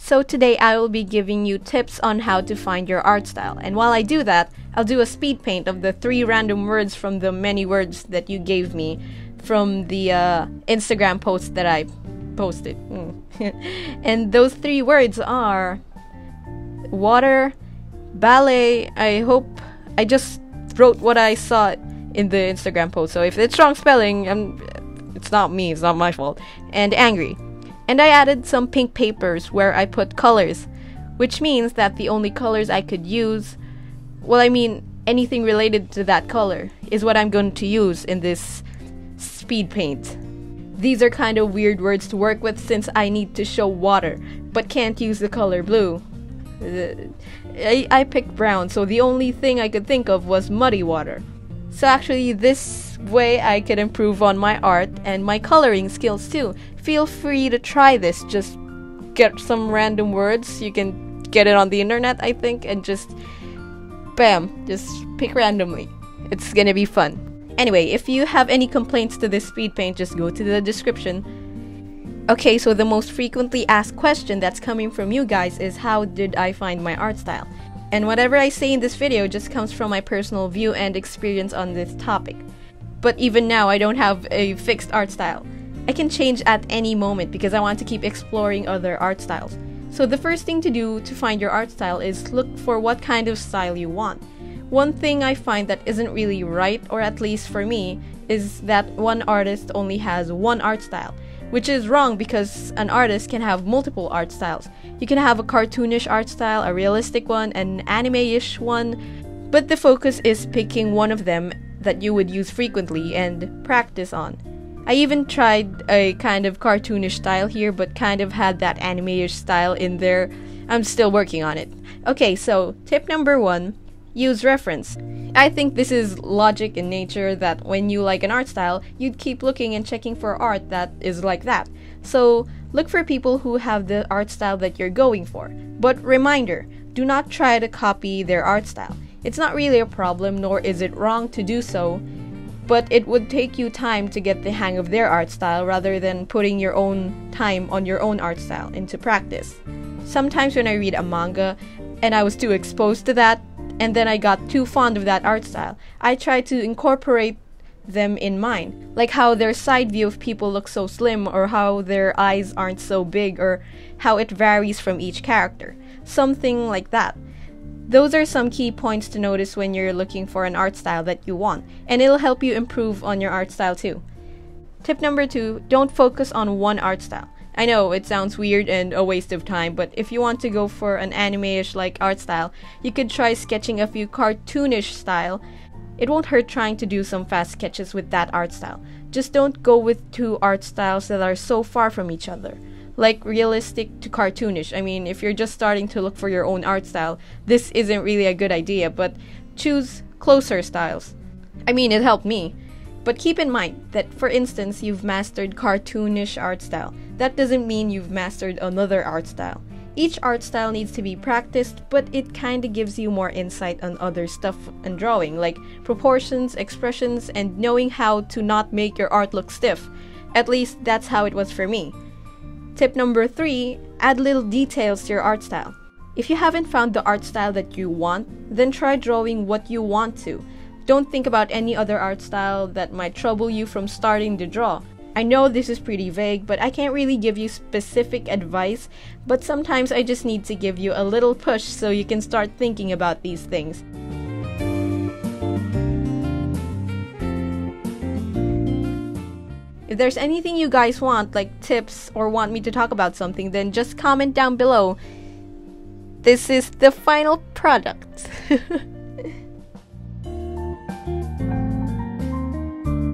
So today I will be giving you tips on how to find your art style, and while I do that, I'll do a speed paint of the 3 random words from the many words that you gave me from the Instagram post that I posted. And those 3 words are water, ballet. I hope I just wrote what I saw in the Instagram post, so if it's wrong spelling, it's not me, it's not my fault. And angry. And I added some pink papers where I put colors, which means that the only colors I could use, well, I mean anything related to that color, is what I'm going to use in this speed paint. These are kind of weird words to work with since I need to show water, but can't use the color blue. I picked brown, so the only thing I could think of was muddy water. So actually, this way I could improve on my art and my coloring skills too. Feel free to try this. Just get some random words. You can get it on the internet, I think, and just bam, just pick randomly. It's gonna be fun. Anyway, if you have any complaints to this speed paint, just go to the description. Okay, so the most frequently asked question that's coming from you guys is, how did I find my art style? And whatever I say in this video just comes from my personal view and experience on this topic. But even now, I don't have a fixed art style. I can change at any moment because I want to keep exploring other art styles. So the first thing to do to find your art style is look for what kind of style you want. One thing I find that isn't really right, or at least for me, is that one artist only has one art style. Which is wrong because an artist can have multiple art styles. You can have a cartoonish art style, a realistic one, an anime-ish one, but the focus is picking one of them that you would use frequently and practice on. I even tried a kind of cartoonish style here, but kind of had that anime-ish style in there. I'm still working on it. Okay, so tip number 1, use reference. I think this is logic in nature that when you like an art style, you'd keep looking and checking for art that is like that. So look for people who have the art style that you're going for. But reminder, do not try to copy their art style. It's not really a problem, nor is it wrong to do so, but it would take you time to get the hang of their art style rather than putting your own time on your own art style into practice. Sometimes when I read a manga and I was too exposed to that, and then I got too fond of that art style, I try to incorporate them in mine. Like how their side view of people looks so slim, or how their eyes aren't so big, or how it varies from each character. Something like that. Those are some key points to notice when you're looking for an art style that you want, and it'll help you improve on your art style too. Tip number 2, don't focus on one art style. I know it sounds weird and a waste of time, but if you want to go for an anime-ish like art style, you could try sketching a few cartoonish style. It won't hurt trying to do some fast sketches with that art style. Just don't go with 2 art styles that are so far from each other. Like realistic to cartoonish. I mean, if you're just starting to look for your own art style, this isn't really a good idea, but choose closer styles. I mean, it helped me. But keep in mind that, for instance, you've mastered cartoonish art style. That doesn't mean you've mastered another art style. Each art style needs to be practiced, but it kinda gives you more insight on other stuff and drawing, like proportions, expressions, and knowing how to not make your art look stiff. At least that's how it was for me. Tip number 3, add little details to your art style. If you haven't found the art style that you want, then try drawing what you want to. Don't think about any other art style that might trouble you from starting to draw. I know this is pretty vague, but I can't really give you specific advice, but sometimes I just need to give you a little push so you can start thinking about these things. If there's anything you guys want, like tips or want me to talk about something, then just comment down below. This is the final product.